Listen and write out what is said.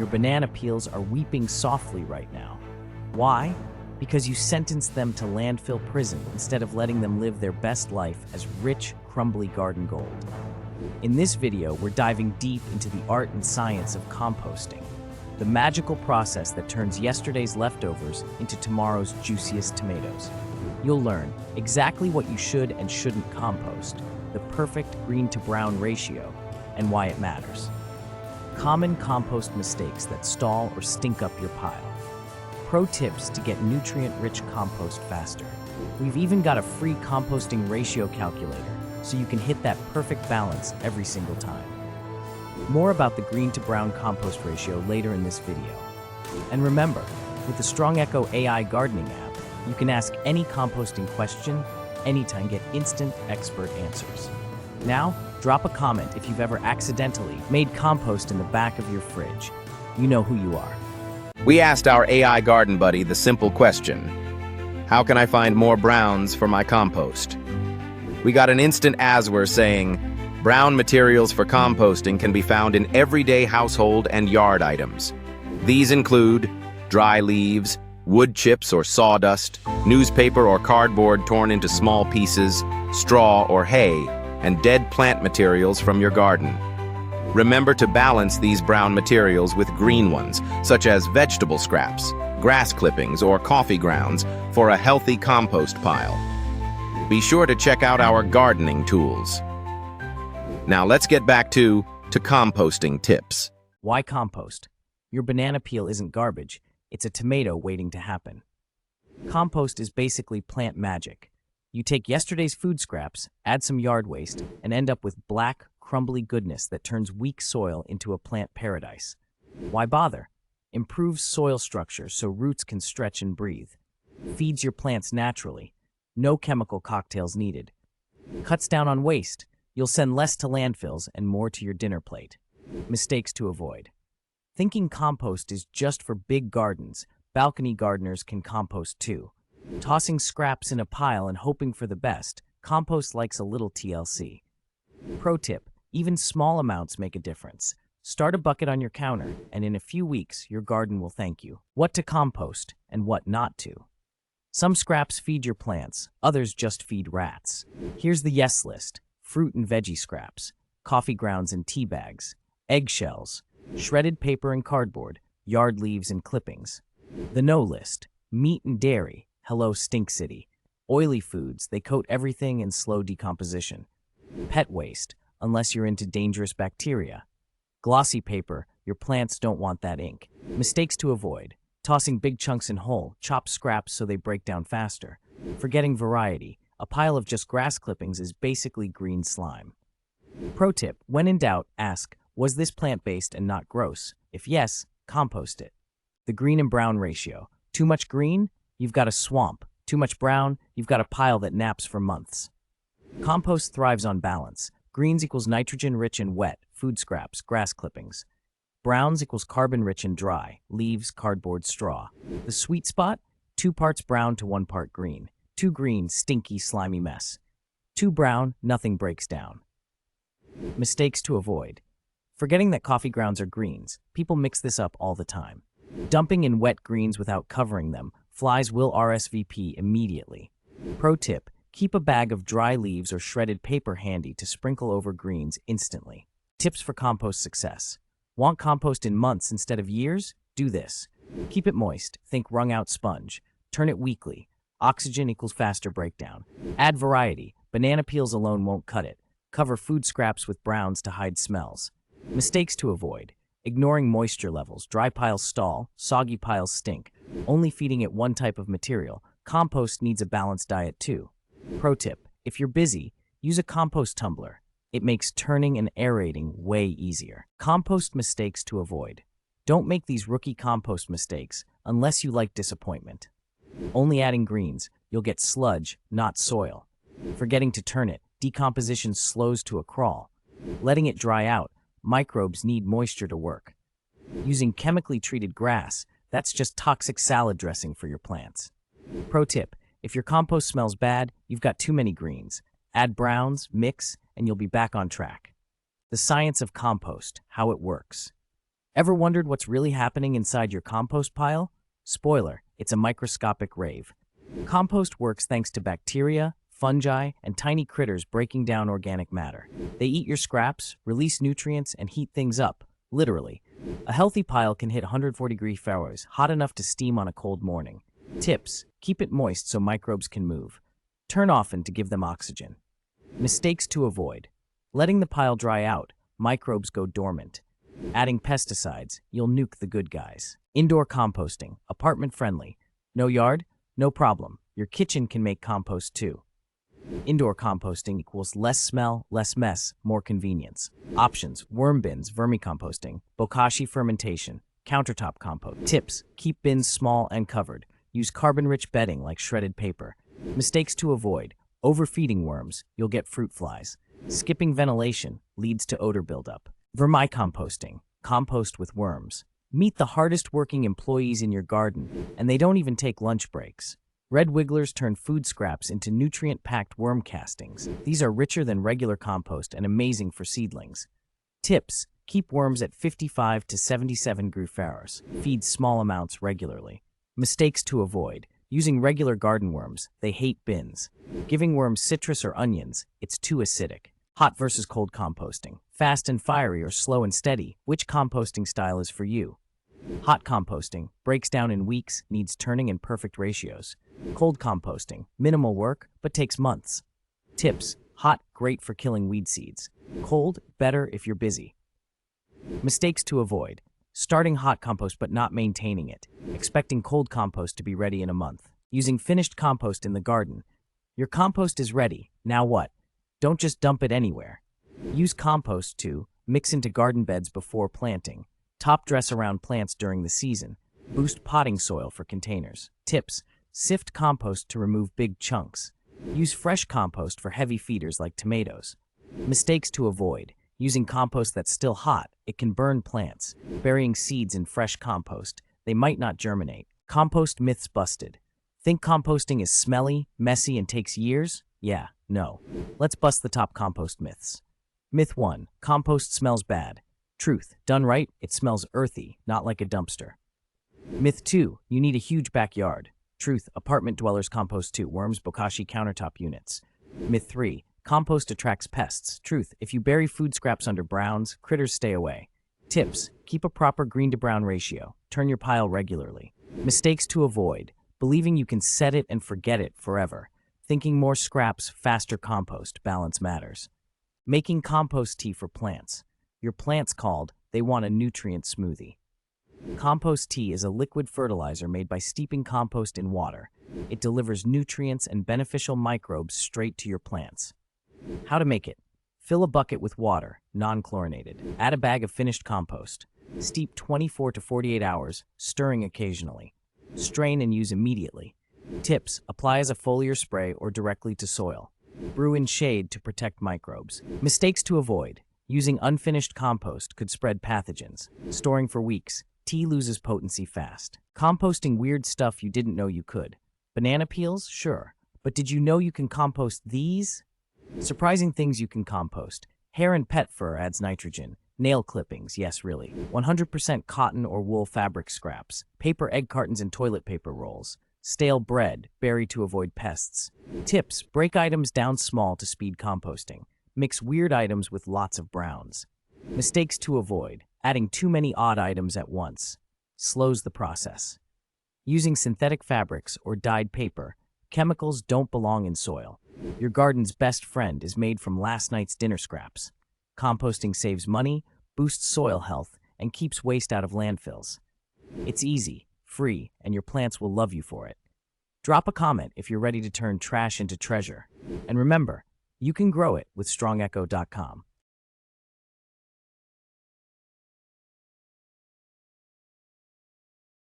your banana peels are weeping softly right now. Why? Because you sentenced them to landfill prison instead of letting them live their best life as rich, crumbly garden gold. In this video, we're diving deep into the art and science of composting, the magical process that turns yesterday's leftovers into tomorrow's juiciest tomatoes. You'll learn exactly what you should and shouldn't compost, the perfect green to brown ratio, and why it matters. Common compost mistakes that stall or stink up your pile. Pro tips to get nutrient-rich compost faster. We've even got a free composting ratio calculator, so you can hit that perfect balance every single time. More about the green to brown compost ratio later in this video. And remember, with the StrongEcho AI Gardening App, you can ask any composting question, anytime, get instant expert answers. Now, drop a comment if you've ever accidentally made compost in the back of your fridge. You know who you are. We asked our AI garden buddy the simple question: how can I find more browns for my compost? We got an instant answer saying, brown materials for composting can be found in everyday household and yard items. These include dry leaves, wood chips or sawdust, newspaper or cardboard torn into small pieces, straw or hay, and dead plant materials from your garden. Remember to balance these brown materials with green ones, such as vegetable scraps, grass clippings, or coffee grounds, for a healthy compost pile. Be sure to check out our gardening tools. Now let's get back to composting tips. Why compost? Your banana peel isn't garbage, it's a tomato waiting to happen. Compost is basically plant magic. You take yesterday's food scraps, add some yard waste, and end up with black, crumbly goodness that turns weak soil into a plant paradise. Why bother? Improves soil structure so roots can stretch and breathe. Feeds your plants naturally. No chemical cocktails needed. Cuts down on waste. You'll send less to landfills and more to your dinner plate. Mistakes to avoid. Thinking compost is just for big gardens, balcony gardeners can compost too. Tossing scraps in a pile and hoping for the best, compost likes a little TLC. Pro tip, even small amounts make a difference. Start a bucket on your counter, and in a few weeks, your garden will thank you. What to compost and what not to. Some scraps feed your plants, others just feed rats. Here's the yes list: fruit and veggie scraps, coffee grounds and tea bags, eggshells, shredded paper and cardboard, yard leaves and clippings. The no list: meat and dairy, hello stink city. Oily foods, they coat everything in slow decomposition. Pet waste, unless you're into dangerous bacteria. Glossy paper, your plants don't want that ink. Mistakes to avoid: tossing big chunks in whole, chop scraps so they break down faster. Forgetting variety, a pile of just grass clippings is basically green slime. Pro tip, when in doubt, ask, was this plant-based and not gross? If yes, compost it. The green and brown ratio: too much green, you've got a swamp. Too much brown, you've got a pile that naps for months. Compost thrives on balance. Greens equals nitrogen-rich and wet, food scraps, grass clippings. Browns equals carbon-rich and dry, leaves, cardboard, straw. The sweet spot? 2 parts brown to 1 part green. Too green, stinky, slimy mess. Too brown, nothing breaks down. Mistakes to avoid: forgetting that coffee grounds are greens. People mix this up all the time. Dumping in wet greens without covering them. Flies will RSVP immediately. Pro tip, keep a bag of dry leaves or shredded paper handy to sprinkle over greens instantly. Tips for compost success: want compost in months instead of years? Do this. Keep it moist, think wrung-out sponge. Turn it weekly. Oxygen equals faster breakdown. Add variety. Banana peels alone won't cut it. Cover food scraps with browns to hide smells. Mistakes to avoid: ignoring moisture levels. Dry piles stall, soggy piles stink. Only feeding it one type of material. Compost needs a balanced diet too. Pro tip, if you're busy, use a compost tumbler. It makes turning and aerating way easier. Compost mistakes to avoid: don't make these rookie compost mistakes unless you like disappointment. Only adding greens, you'll get sludge, not soil. Forgetting to turn it, decomposition slows to a crawl. Letting it dry out, microbes need moisture to work. Using chemically treated grass, that's just toxic salad dressing for your plants. Pro tip, if your compost smells bad, you've got too many greens. Add browns, mix, and you'll be back on track. The science of compost, how it works. Ever wondered what's really happening inside your compost pile? Spoiler, it's a microscopic rave. Compost works thanks to bacteria, fungi, and tiny critters breaking down organic matter. They eat your scraps, release nutrients, and heat things up, literally. A healthy pile can hit 140 Fahrenheit, hot enough to steam on a cold morning. Tips: keep it moist so microbes can move. Turn often to give them oxygen. Mistakes to avoid: letting the pile dry out, microbes go dormant. Adding pesticides, you'll nuke the good guys. Indoor composting, apartment friendly. No yard? No problem. Your kitchen can make compost too. Indoor composting equals less smell, less mess, more convenience. Options: worm bins, vermicomposting, bokashi fermentation, countertop compost. Tips: keep bins small and covered. Use carbon-rich bedding like shredded paper. Mistakes to avoid: overfeeding worms, you'll get fruit flies. Skipping ventilation leads to odor buildup. Vermicomposting, compost with worms. Meet the hardest working employees in your garden, and they don't even take lunch breaks. Red wigglers turn food scraps into nutrient-packed worm castings. These are richer than regular compost and amazing for seedlings. Tips: keep worms at 55 to 77 Fahrenheit. Feed small amounts regularly. Mistakes to avoid: using regular garden worms, they hate bins. Giving worms citrus or onions, it's too acidic. Hot versus cold composting. Fast and fiery or slow and steady, which composting style is for you? Hot composting, breaks down in weeks, needs turning in perfect ratios. Cold composting, minimal work, but takes months. Tips: hot, great for killing weed seeds. Cold, better if you're busy. Mistakes to avoid: starting hot compost but not maintaining it. Expecting cold compost to be ready in a month. Using finished compost in the garden. Your compost is ready, now what? Don't just dump it anywhere. Use compost to mix into garden beds before planting. Top dress around plants during the season. Boost potting soil for containers. Tips: sift compost to remove big chunks. Use fresh compost for heavy feeders like tomatoes. Mistakes to avoid: using compost that's still hot, it can burn plants. Burying seeds in fresh compost, they might not germinate. Compost myths busted. Think composting is smelly, messy, and takes years? Yeah, no. Let's bust the top compost myths. Myth 1: compost smells bad. Truth: done right, it smells earthy, not like a dumpster. Myth 2: you need a huge backyard. Truth: apartment dwellers compost too, worms, bokashi countertop units. Myth 3: compost attracts pests. Truth: if you bury food scraps under browns, critters stay away. Tips: keep a proper green to brown ratio. Turn your pile regularly. Mistakes to avoid: believing you can set it and forget it forever. Thinking more scraps, faster compost, balance matters. Making compost tea for plants. Your plants called, they want a nutrient smoothie. Compost tea is a liquid fertilizer made by steeping compost in water. It delivers nutrients and beneficial microbes straight to your plants. How to make it: fill a bucket with water, non-chlorinated. Add a bag of finished compost. Steep 24 to 48 hours, stirring occasionally. Strain and use immediately. Tips: apply as a foliar spray or directly to soil. Brew in shade to protect microbes. Mistakes to avoid: using unfinished compost could spread pathogens. Storing for weeks, tea loses potency fast. Composting weird stuff you didn't know you could. Banana peels? Sure. But did you know you can compost these? Surprising things you can compost. Hair and pet fur adds nitrogen. Nail clippings, yes really. 100% cotton or wool fabric scraps. Paper egg cartons and toilet paper rolls. Stale bread, bury to avoid pests. Tips: break items down small to speed composting. Mix weird items with lots of browns. Mistakes to avoid: adding too many odd items at once. Slows the process. Using synthetic fabrics or dyed paper. Chemicals don't belong in soil. Your garden's best friend is made from last night's dinner scraps. Composting saves money, boosts soil health, and keeps waste out of landfills. It's easy, free, and your plants will love you for it. Drop a comment if you're ready to turn trash into treasure. And remember, you can grow it with StrongEcho.com.